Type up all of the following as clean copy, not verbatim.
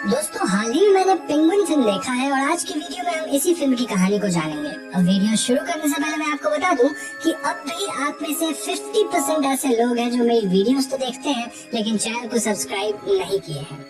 दोस्तों हाल ही में मैंने पेंगुइन फिल्म देखा है और आज की वीडियो में हम इसी फिल्म की कहानी को जानेंगे। अब वीडियो शुरू करने से पहले मैं आपको बता दूं कि अब भी आप में से 50% ऐसे लोग हैं जो मेरी वीडियोस तो देखते हैं लेकिन चैनल को सब्सक्राइब नहीं किए हैं।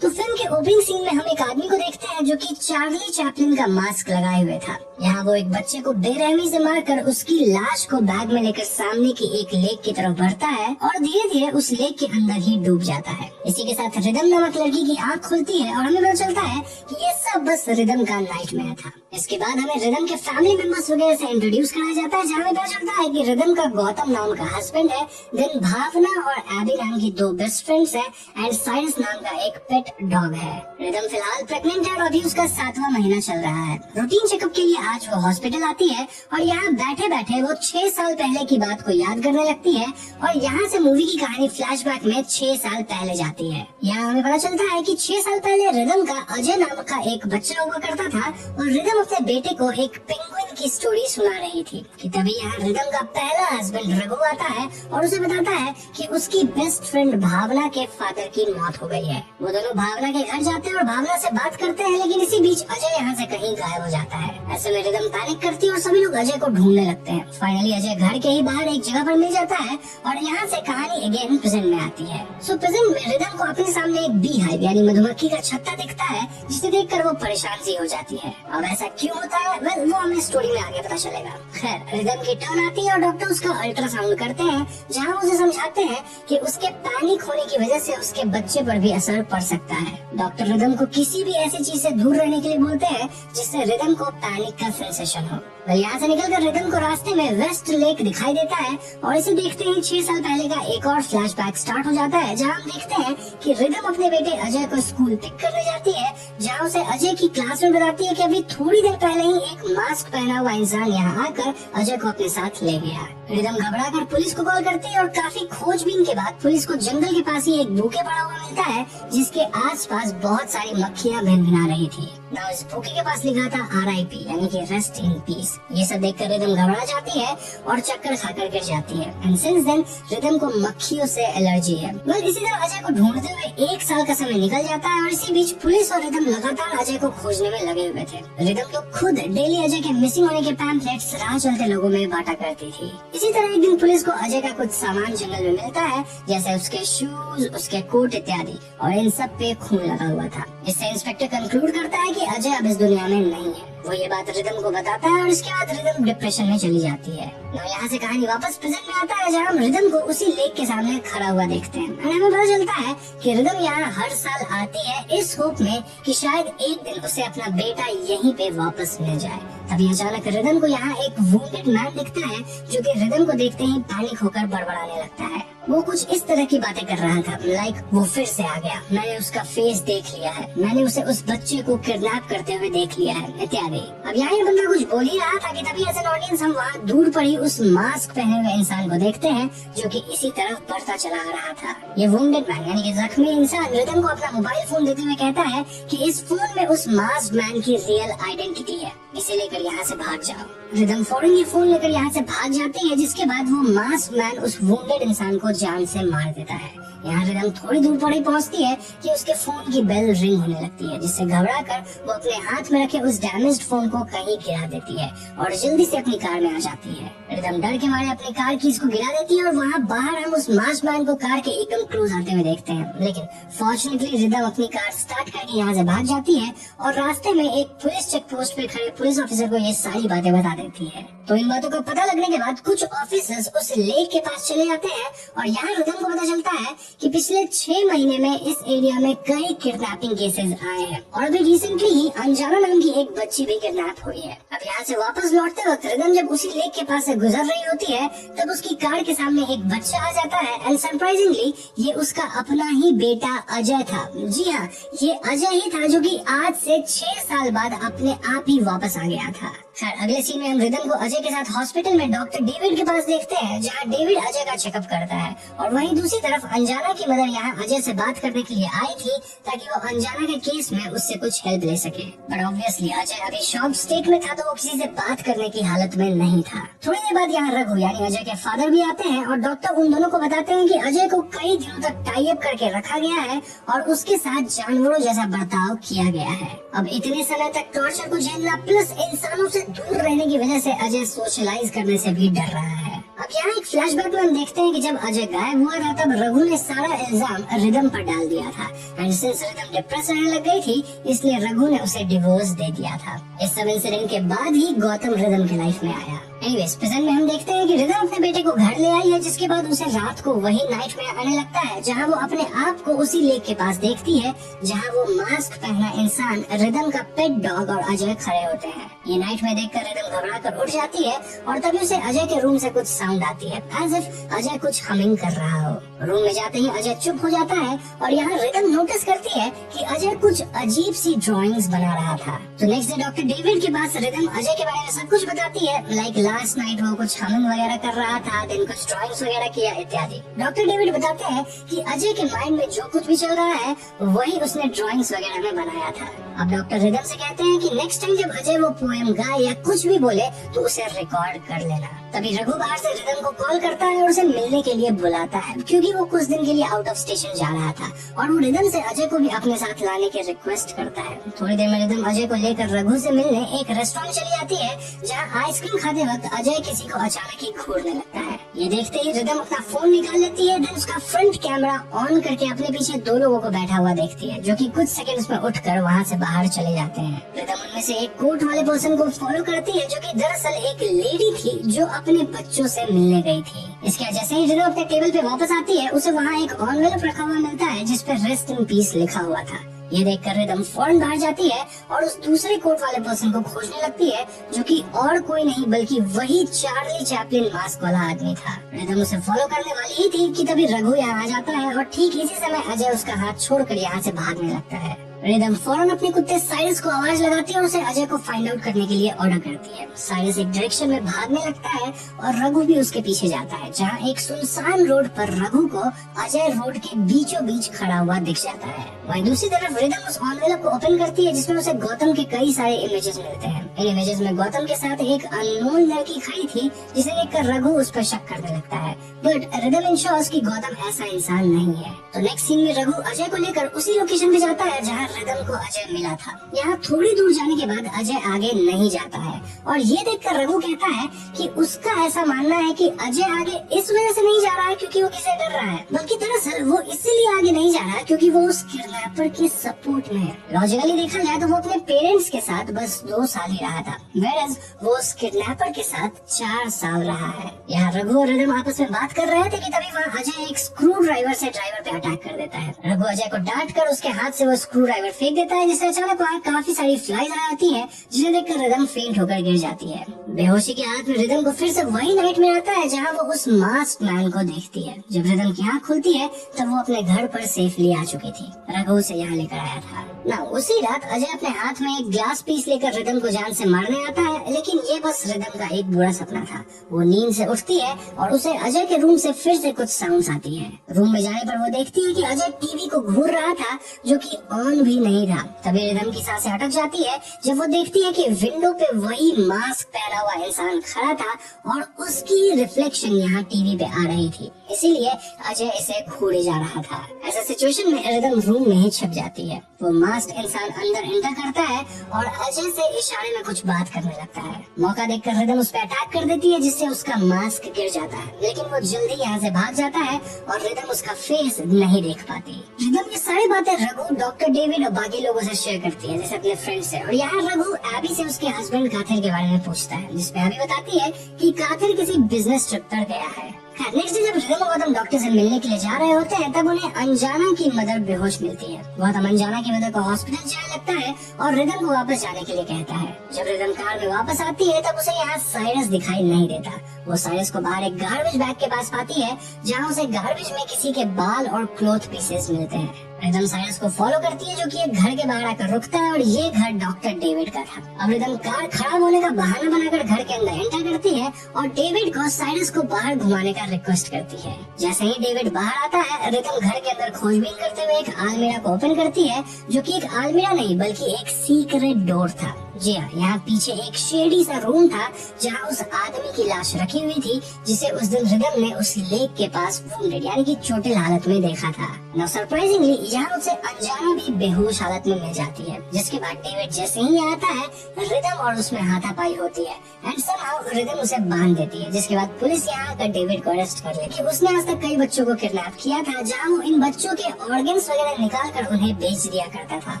तो फिल्म के ओपनिंग सीन में हम एक आदमी को देखते हैं जो कि चार्ली चैपलिन का मास्क लगाए हुए था। यहाँ वो एक बच्चे को बेरहमी से मारकर उसकी लाश को बैग में लेकर सामने की एक लेक की तरफ बढ़ता है और धीरे धीरे उस लेक के अंदर ही डूब जाता है। इसी के साथ रिदम नामक लड़की की आंख खुलती है और हमें पता चलता है कि ये सब बस रिदम का नाइटमेयर था। इसके बाद हमें रिदम के फैमिली मेंबर्स वगैरह से इंट्रोड्यूस कराया जाता है, जहाँ हमें पता चलता है कि रिदम का गौतम नाम का हस्बैंड है, देन भावना और एबी नाम की दो बेस्ट फ्रेंड्स हैं एंड साइरस नाम का एक पेट डॉग है। रिदम फिलहाल प्रेग्नेंट है और अभी उसका 7वां महीना चल रहा है। रूटीन चेकअप के लिए आज वो हॉस्पिटल आती है और यहाँ बैठे बैठे वो 6 साल पहले की बात को याद करने लगती है और यहाँ से मूवी की कहानी फ्लैशबैक में 6 साल पहले जाती है। यहाँ हमें पता चलता है कि 6 साल पहले रिदम का अजय नाम का एक बच्चा हुआ करता था और रिदम अपने बेटे को एक पेंगुइन की स्टोरी सुना रही थी कि तभी यहाँ रिदम का पहला हस्बैंड रघु आता है और उसे बताता है कि उसकी बेस्ट फ्रेंड भावना के फादर की मौत हो गई है। वो दोनों भावना के घर जाते हैं और भावना से बात करते हैं, लेकिन इसी बीच अजय यहाँ से कहीं गायब हो जाता है। ऐसे में रिदम पैनिक करती है और सभी लोग अजय को ढूंढने लगते हैं। फाइनली अजय घर के ही बाहर एक जगह पर मिल जाता है और यहाँ से कहानी अगेन प्रेजेंट में आती है। सो प्रेजेंट में रिदम को अपने सामने एक बी हाइव यानी मधुमक्खी का छत्ता दिखता है, जिसे देखकर वो परेशान सी हो जाती है। अब ऐसा क्यों होता है वो हमें स्टोरी में आगे पता चलेगा। खैर रिदम की टर्न आती है और डॉक्टर उसका अल्ट्रासाउंड करते हैं, जहाँ उसे समझाते हैं कि उसके पैनिक होने की वजह से उसके बच्चे पर भी असर पड़ सकता है। डॉक्टर रिदम को किसी भी ऐसी चीज से दूर रहने के लिए बोलते हैं जिससे रिदम को पैनिक का सेंसेशन हो। यहाँ से निकलकर रिदम को रास्ते में वेस्ट लेक दिखाई देता है और इसे देखते ही 6 साल पहले का एक और फ्लैशबैक स्टार्ट हो जाता है, जहाँ हम देखते हैं कि रिदम अपने बेटे अजय को स्कूल पिक करने जाती है, जहाँ उसे अजय की क्लास में बताती है कि अभी थोड़ी देर पहले ही एक मास्क पहना हुआ इंसान यहाँ आकर अजय को अपने साथ ले गया। रिदम घबराकर पुलिस को कॉल करती है और काफी खोजबीन के बाद पुलिस को जंगल के पास ही एक बूके पड़ा हुआ मिलता है, जिसके आसपास बहुत सारी मक्खियां भिनभिना रही थी। इस बूके के पास लिखा था RIP यानी कि रेस्ट इन पीस। ये सब देखकर रिदम घबरा जाती है और चक्कर खाकर गिर जाती है। एंड सिंस देन रिदम को मक्खियों से एलर्जी है। इसी तरह अजय को ढूंढते हुए 1 साल का समय निकल जाता है और इसी बीच पुलिस और रिदम लगातार अजय को खोजने में लगे हुए थे। रिदम तो खुद डेली अजय के मिसिंग होने के पैम्फलेट्स राह चलते लोगों में बांटा करती थी। इसी तरह एक दिन पुलिस को अजय का कुछ सामान जंगल में मिलता है, जैसे उसके शूज, उसके कोट इत्यादि, और इन सब पे खून लगा हुआ था। इससे इंस्पेक्टर कंक्लूड करता है कि अजय अब इस दुनिया में नहीं है। वो ये बात रिदम को बताता है और इसके बाद रिदम डिप्रेशन में चली जाती है। यहाँ से कहानी वापस प्रेजेंट में आता है, जहाँ हम रिदम को उसी लेक के सामने खड़ा हुआ देखते हैं। हमें पता चलता है कि रिदम यहाँ हर साल आती है इस होप में कि शायद एक दिन उसे अपना बेटा यहीं पे वापस मिल जाए। तभी अचानक रिदम को यहाँ एक वुंडेड मैन दिखता है, जो कि रिदम को देखते ही पैनिक होकर बड़बड़ाने लगता है। वो कुछ इस तरह की बातें कर रहा था, लाइक वो फिर से आ गया, मैंने उसका फेस देख लिया है, मैंने उसे उस बच्चे को किडनैप करते हुए देख लिया है इत्यादि। अब यहाँ ये बंदा कुछ बोल ही रहा था कि तभी एज एन ऑडियंस हम वहाँ दूर पर ही उस मास्क पहने हुए इंसान को देखते हैं, जो कि इसी तरफ बढ़ता चला आ रहा था। ये वुंडेड मैन यानी कि जख्मी इंसान रिदम को अपना मोबाइल फोन देते हुए कहता है कि इस फोन में उस मास्क मैन की रियल आइडेंटिटी है, इसे लेकर यहाँ से भाग जाओ। रिदम फौरन ये फोन लेकर यहाँ से भाग जाती है, जिसके बाद वो मास्क मैन उस वुंडेड इंसान को जान से मार देता है। यहाँ रिदम थोड़ी दूर पर ही पहुँचती है कि उसके फोन की बेल रिंग होने लगती है, जिससे घबराकर वो अपने हाथ में रखे उस डैमेज्ड फोन को कहीं गिरा देती है और जल्दी से अपनी कार में आ जाती है। रिदम डर के मारे अपनी कार की इसको गिरा देती है और वहाँ बाहर हम उस मास्क मैन को कार के एकदम क्लोज आते हुए देखते हैं। लेकिन फॉर्चुनेटली रिदम अपनी कार स्टार्ट करके यहाँ से भाग जाती है और रास्ते में एक पुलिस चेक पोस्ट पे खड़े पुलिस ऑफिसर को ये सारी बातें बता देती है। तो इन बातों का पता लगने के बाद कुछ ऑफिसर्स उस लेक के पास चले जाते हैं और यहाँ रिदम को पता चलता है कि पिछले 6 महीने में इस एरिया में कई किडनैपिंग केसेस आए हैं और अभी रिसेंटली ही अंजाना नाम की एक बच्ची भी किडनैप हुई है। अब यहाँ से वापस लौटते वक्त रिदम जब उसी लेक के पास से गुजर रही होती है, तब उसकी कार के सामने एक बच्चा आ जाता है एंड सरप्राइजिंगली ये उसका अपना ही बेटा अजय था। जी हाँ, ये अजय ही था जो कि आज से 6 साल बाद अपने आप ही वापस आ गया था। खैर अगले सीन में हम रिदम को अजय के साथ हॉस्पिटल में डॉक्टर डेविड के पास देखते हैं, जहाँ डेविड अजय का चेकअप करता है। और वहीं दूसरी तरफ अंजना की मदर यहाँ अजय से बात करने के लिए आई थी ताकि वो अंजना के केस में उससे कुछ हेल्प ले सके। बट ऑब्वियसली अजय अभी शॉक स्टेट में था, तो वो किसी से बात करने की हालत में नहीं था। थोड़ी देर बाद यहाँ रघु यानी अजय के फादर भी आते हैं और डॉक्टर उन दोनों को बताते हैं कि अजय को कई दिनों तक टाई अप करके रखा गया है और उसके साथ जानवरों जैसा बर्ताव किया गया है। अब इतने समय तक टॉर्चर को झेलना प्लस इंसानों से दूर रहने की वजह से अजय सोशलाइज करने से भी डर रहा है। अब यहाँ एक फ्लैशबैक में हम देखते हैं कि जब अजय गायब हुआ था तब रघु ने सारा इल्जाम रिदम पर डाल दिया था। एंड सिंस रिदम डिप्रेस रहने लग गई थी, इसलिए रघु ने उसे डिवोर्स दे दिया था। इस सब इंसिडेंट के बाद ही गौतम रिदम की लाइफ में आया। एनीवेज प्रेजेंट में हम देखते हैं कि रिदम अपने बेटे को घर ले आई है, जिसके बाद उसे रात को वही नाइट में आने लगता है जहाँ वो अपने आप को उसी लेक के पास देखती है जहाँ वो मास्क पहना इंसान रिदम का पेट डॉग और अजय खड़े होते हैं। ये नाइट में देखकर रिदम घबरा कर उठ जाती है और तभी उसे अजय के रूम से कुछ साउंड आती है, एज इफ अजय कुछ हमिंग कर रहा हो। रूम में जाते ही अजय चुप हो जाता है और यहाँ रिदम नोटिस करती है कि अजय कुछ अजीब सी ड्राइंग्स बना रहा था। तो नेक्स्ट डे डॉक्टर डेविड के पास रिदम अजय के बारे में सब कुछ बताती है, लाइक लास्ट नाइट वो कुछ हमिंग वगैरह कर रहा था, देन कुछ ड्राइंग्स वगैरह किया इत्यादि। डॉक्टर डेविड बताते हैं कि अजय के माइंड में जो कुछ भी चल रहा है वही उसने ड्राइंग्स वगैरह में बनाया था। अब डॉक्टर रिदम से कहते हैं कि नेक्स्ट टाइम जब अजय वो पोएम गाए या कुछ भी बोले तो उसे रिकॉर्ड कर लेना। तभी रघु बाहर से रिदम को कॉल करता है और उसे मिलने के लिए बुलाता है, क्योंकि वो कुछ दिन के लिए आउट ऑफ स्टेशन जा रहा था और वो रिदम से अजय को भी अपने साथ लाने की रिक्वेस्ट करता है। थोड़ी देर में रिदम अजय को लेकर रघु से मिलने एक रेस्टोरेंट चली जाती है, जहाँ आइसक्रीम खाते वक्त अजय किसी को अचानक ही घूरने लगता है। ये देखते ही रिदम अपना फोन निकाल लेती है, देन उसका फ्रंट कैमरा ऑन करके अपने पीछे दो लोगों को बैठा हुआ देखती है, जो कि कुछ सेकंड्स में उठकर वहाँ से बाहर चले जाते हैं। रिदम उनमें से एक कोट वाले पर्सन को फॉलो करती है, जो कि दरअसल एक लेडी थी जो अपने बच्चों से मिलने गई थी। इसके वजह से रिदम अपने टेबल पे वापस आती है, उसे वहाँ एक एनवेलप रखा हुआ मिलता है जिसपे रेस्ट इन पीस लिखा हुआ था। ये देखकर रिदम फौरन बाहर जाती है और उस दूसरे कोट वाले पर्सन को खोजने लगती है, जो कि और कोई नहीं बल्कि वही चार्ली चैपलिन मास्क वाला आदमी था। रिदम उसे फॉलो करने वाली ही थी कि तभी रघु यहाँ आ जाता है और ठीक इसी समय अजय उसका हाथ छोड़कर यहाँ से भागने लगता है। रिदम फौरन अपने कुत्ते साइरस को आवाज लगाती है और उसे अजय को फाइंड आउट करने के लिए ऑर्डर करती है। साइरस एक डायरेक्शन में भागने लगता है और रघु भी उसके पीछे जाता है, जहाँ एक सुनसान रोड पर रघु को अजय रोड के बीचों बीच खड़ा हुआ दिख जाता है। वहीं दूसरी तरफ रिदम उस एनवेलप को ओपन करती है, जिसमें उसे गौतम के कई सारे इमेजेस मिलते हैं। इन इमेजेस में गौतम के साथ एक अननोन लड़की खड़ी थी, जिसे देखकर रघु उस पर शक करने लगता है, बट रिदम इंश्योर्स कि गौतम ऐसा इंसान नहीं है। तो नेक्स्ट सीन में रघु अजय को लेकर उसी लोकेशन पे जाता है जहाँ रिदम को अजय मिला था। यहाँ थोड़ी दूर जाने के बाद अजय आगे नहीं जाता है और ये देखकर रघु कहता है कि उसका ऐसा मानना है कि अजय आगे इस वजह से नहीं जा रहा है क्योंकि वो किसे डर रहा है, बल्कि दरअसल वो इसीलिए आगे नहीं जा रहा है क्योंकि वो उस किडनैपर के सपोर्ट में है। लॉजिकली देखा जाए तो वो अपने पेरेंट्स के साथ बस 2 साल ही रहा था, वेयरएज वो उस किडनैपर के साथ 4 साल रहा है। यहाँ रघु और रिदम आपस में बात कर रहे थे कि तभी वहाँ अजय एक स्क्रू ड्राइवर से ड्राइवर पे अटैक कर देता है। रघु अजय को डांट कर उसके हाथ से वो स्क्रू ड्राइवर फेंक देता है, जिससे अचानक वहाँ काफी सारी फ्लाइज आती है, जिन्हें देखकर रिदम फेंट होकर गिर जाती है। बेहोशी की हालत में रिदम को फिर से वही नाइट में आता है जहाँ वो उस मास्क मैन को देखती है। जब रिदम की आँख खुलती है तब वो अपने घर पर सेफली आ चुकी थी। रघु उसे यहाँ लेकर आया था ना। उसी रात अजय अपने हाथ में एक ग्लास पीस लेकर रिदम को जान से मारने आता है, लेकिन ये बस रिदम का एक बुरा सपना था। वो नींद से उठती है और उसे अजय के रूम से फिर से कुछ साउंड्स आती है। रूम में जाने पर वो देखती है कि अजय टीवी को घूर रहा था, जो कि ऑन भी नहीं था। तभी रिदम की सांसें अटक जाती है जब वो देखती है कि विंडो पे वही मास्क पहना हुआ इंसान खड़ा था और उसकी रिफ्लेक्शन यहाँ टीवी पे आ रही थी, इसीलिए अजय इसे घूरे जा रहा था। ऐसा सिचुएशन में रिदम रूम में ही छिप जाती है। वो मास्क इंसान अंदर एंटर करता है और अजय से इशारे में कुछ बात करने लगता है। मौका देखकर रिदम उस पर अटैक कर देती है, जिससे उसका मास्क गिर जाता है, लेकिन वो जल्दी यहाँ से भाग जाता है और रिदम उसका फेस नहीं देख पाती। रिदम ये सारी बातें रघु, डॉक्टर डेविड और बाकी लोगों से शेयर करती है, जैसे अपने फ्रेंड से। और यहाँ रघु एबी से उसके हस्बैंड काथिर के बारे में पूछता है, जिसपे एबी बताती है कि काथिर किसी बिजनेस ट्रिप पर गया है। नेक्स्ट डे जब रिदम और गौतम डॉक्टर से मिलने के लिए जा रहे होते हैं, तब उन्हें अंजाना की मदर बेहोश मिलती है। गौतम अंजाना की मदर को हॉस्पिटल जाने लगता है और रिदम को वापस जाने के लिए कहता है। जब रिदम कार में वापस आती है तब उसे यहाँ साइरस दिखाई नहीं देता वो साइरस को बाहर एक गार्बेज बैग के पास पाती है जहाँ उसे गार्बेज में किसी के बाल और क्लॉथ पीसेस मिलते हैं। रिदम साइरस को फॉलो करती है जो कि एक घर के बाहर आकर रुकता है और ये घर डॉक्टर डेविड का था। अब रिदम कार खराब होने का बहाना बनाकर घर के अंदर एंटर करती है और डेविड को साइरस को बाहर घुमाने का रिक्वेस्ट करती है। जैसे ही डेविड बाहर आता है, रिदम घर के अंदर खोजबीन करते हुए एक अलमीरा को ओपन करती है जो कि एक अलमीरा नहीं बल्कि एक सीक्रेट डोर था। जी हाँ, यहाँ पीछे एक शेडी सा रूम था जहाँ उस आदमी की लाश रखी हुई थी जिसे उस दिन रिदम ने उस लेक के पास वुंडेड यानी कि चोटिल हालत में देखा था। नाउ सरप्राइजिंगली यहाँ उसे अनजाना भी बेहोश हालत में मिल जाती है, जिसके बाद डेविड जैसे ही आता है रिदम और उसमें हाथापाई होती है एंड समहाउ रिदम उसे बांध देती है, जिसके बाद पुलिस यहाँ आकर डेविड को अरेस्ट कर लेती है। उसने आज तक कई बच्चों को किडनैप किया था जहाँ वो इन बच्चों के ऑर्गन्स वगैरह निकाल कर उन्हें बेच दिया करता था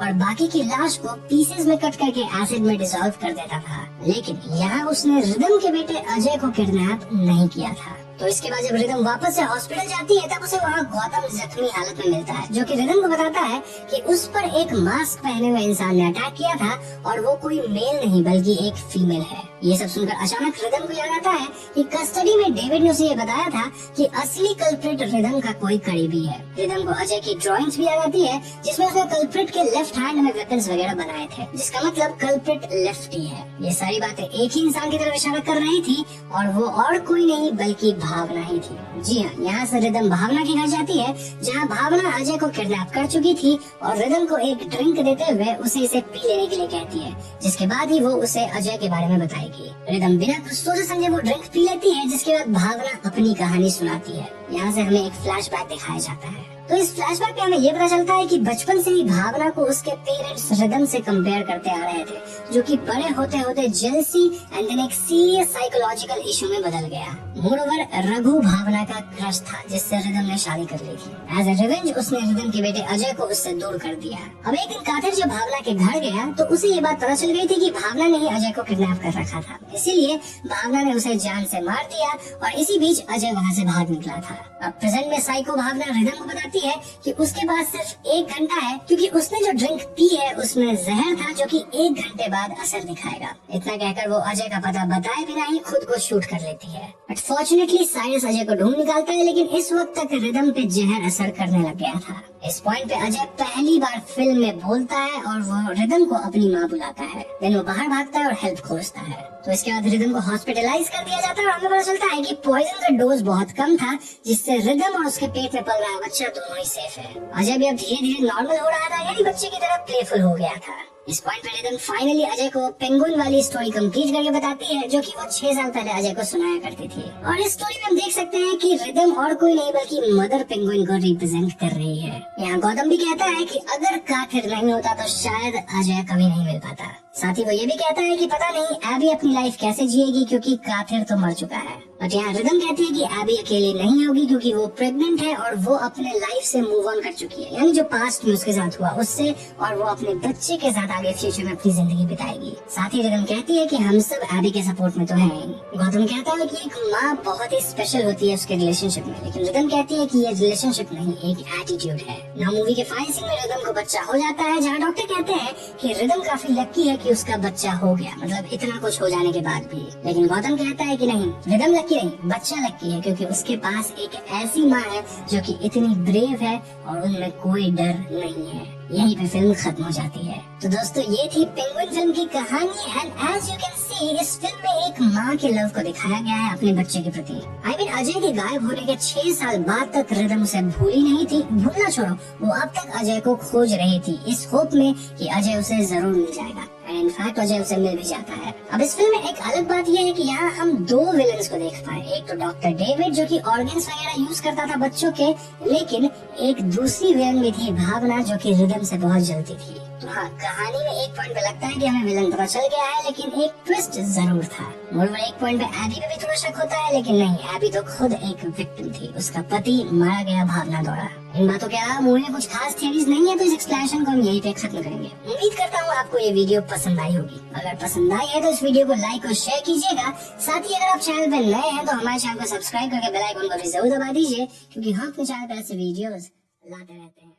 और बाकी की लाश को पीसेस में कट करके एसिड में डिसॉल्व कर देता था। लेकिन यहाँ उसने रिदम के बेटे अजय को किडनैप नहीं किया था। तो इसके बाद जब रिदम वापस से हॉस्पिटल जाती है तब उसे वहाँ गौतम जख्मी हालत में मिलता है जो कि रिदम को बताता है कि उस पर एक मास्क पहने हुए इंसान ने अटैक किया था और वो कोई मेल नहीं बल्कि एक फीमेल है। ये सब सुनकर अचानक रिदम को याद आता है कि कस्टडी में डेविड ने उसे ये बताया था कि असली कल्प्रिट रिदम का कोई करीबी है। रिदम को अजय की ड्राइंग्स भी याद आती है जिसमें उसने कल्प्रिट के लेफ्ट हैंड में वेपन्स वगैरह बनाए थे, जिसका मतलब कल्प्रिट लेफ्टी है। ये सारी बातें एक ही इंसान की तरफ इशारा कर रही थी और वो और कोई नहीं बल्कि भावना ही थी। जी हाँ, यहाँ से रिदम भावना के घर जाती है जहाँ भावना अजय को किडनैप कर चुकी थी और रिदम को एक ड्रिंक देते हुए उसे इसे पी लेने के लिए कहती है, जिसके बाद ही वो उसे अजय के बारे में बताएगी। रिदम बिना कुछ सोचे समझे वो ड्रिंक पी लेती है, जिसके बाद भावना अपनी कहानी सुनाती है। यहाँ से हमें एक फ्लैशबैक दिखाया जाता है। तो इस फ्लैशबैक में हमें ये पता चलता है कि बचपन से ही भावना को उसके पेरेंट्स रिदम से कंपेयर करते आ रहे थे, जो कि बड़े होते होते जेलसी एंड देन एक सीरियस साइकोलॉजिकल इशू में बदल गया। मोरओवर रघु भावना का क्रश था जिससे रिदम ने शादी कर ली थी। एज ए रिवेंज उसने रिदम के बेटे अजय को उससे दूर कर दिया। अब एक दिन कातिर जब भावना के घर गया तो उसे ये बात पता चल गई थी कि भावना ने ही अजय को किडनैप कर रखा था, इसीलिए भावना ने उसे जान से मार दिया और इसी बीच अजय वहाँ से भाग निकला था। अब प्रेजेंट में साइको भावना रिदम को बताती है कि उसके पास सिर्फ 1 घंटा है क्योंकि उसने जो ड्रिंक पी है उसमें जहर था जो कि 1 घंटे बाद असर दिखाएगा। इतना कहकर वो अजय का पता बताए बिना ही खुद को शूट कर लेती है। बट फॉर्चुनेटली साइरस अजय को ढूंढ निकालता है, लेकिन इस वक्त तक रिदम पे जहर असर करने लग गया था। इस पॉइंट पे अजय पहली बार फिल्म में बोलता है और वो रिदम को अपनी माँ बुलाता है। देन वो बाहर भागता है और हेल्प खोजता है। तो इसके बाद रिदम को हॉस्पिटलाइज कर दिया जाता है और हमें पता चलता है कि पॉइजन का डोज बहुत कम था, जिससे रिदम और उसके पेट में पल रहा बच्चा दोनों ही सेफ है। अजय भी अब धीरे धीरे नॉर्मल हो रहा था, यानी बच्चे की तरह प्लेफुल हो गया था। इस पॉइंट पे रिदम फाइनली अजय को पेंगुइन वाली स्टोरी कंप्लीट करके बताती है जो कि वो 6 साल पहले अजय को सुनाया करती थी। और इस स्टोरी में हम देख सकते हैं कि रिदम और कोई नहीं बल्कि मदर पेंगुइन को रिप्रेजेंट कर रही है। यहाँ गौतम भी कहता है कि अगर काथिर नहीं होता तो शायद अजय कभी नहीं मिल पाता। साथ ही वो ये भी कहता है कि पता नहीं एबी अपनी लाइफ कैसे जिएगी क्योंकि काथिर तो मर चुका है। बट यहाँ रिदम कहती है कि एबी अकेली नहीं होगी क्योंकि वो प्रेग्नेंट है और वो अपने लाइफ से मूव ऑन कर चुकी है, यानी जो पास्ट में उसके साथ हुआ उससे, और वो अपने बच्चे के साथ आगे फ्यूचर में अपनी जिंदगी बिताएगी। साथ ही रिदम कहती है कि हम सब एबी के सपोर्ट में तो हैं ही। गौतम कहता है कि एक माँ बहुत ही स्पेशल होती है उसके रिलेशनशिप में, लेकिन रिदम कहती है कि ये रिलेशनशिप नहीं एक एटीट्यूड है। ना मूवी के फाइनल सीन में रिदम को बच्चा हो जाता है, जहाँ डॉक्टर कहते हैं कि रिदम काफी लकी है कि उसका बच्चा हो गया, मतलब इतना कुछ हो जाने के बाद भी। लेकिन गौतम कहता है कि नहीं, रिदम लकी नहीं, बच्चा लकी है क्योंकि उसके पास एक ऐसी माँ है जो कि इतनी ब्रेव है और उनमें कोई डर नहीं है। यहीं पे फिल्म खत्म हो जाती है। तो दोस्तों ये थी पेंगुइन फिल्म की कहानी and as you can see इस फिल्म में एक माँ के लव को दिखाया गया है अपने बच्चे के प्रति। आई मीन अजय के गायब होने के 6 साल बाद तक रिदम उसे भूली नहीं थी। भूलना छोड़ो, वो अब तक अजय को खोज रही थी इस होप में कि अजय उसे जरूर मिल जाएगा। इनफैक्ट अजय उसे मिल भी जाता है। अब इस फिल्म में एक अलग बात यह है कि यहाँ हम 2 विलेंस को देख पाए। एक तो डॉक्टर डेविड जो कि ऑर्गन्स वगैरह यूज करता था बच्चों के, लेकिन एक दूसरी विलेन भी थी भावना जो कि रिदम से बहुत जलती थी। तो हाँ, कहानी में एक पॉइंट पे लगता है कि हमें विलन पता चल गया है, लेकिन एक ट्विस्ट जरूर था। मोरओवर एक पॉइंट पे एबी पे भी थोड़ा शक होता है, लेकिन नहीं, एबी तो खुद एक विक्टिम थी, उसका पति मारा गया भावना द्वारा। इन बातों के अलावा मूवी में कुछ खास थियरीज नहीं है, तो इस एक्सप्लेनेशन को हम यहीं पे खत्म करेंगे। उम्मीद करता हूँ आपको ये वीडियो पसंद आई होगी। अगर पसंद आई है तो इस वीडियो को लाइक और शेयर कीजिएगा। साथ ही अगर आप चैनल पे नए हैं तो हमारे चैनल को सब्सक्राइब करके बेल आइकन को भी जरूर दबा दीजिए, क्योंकि हम अपने चैनल पर ऐसे वीडियोस लाते रहते हैं।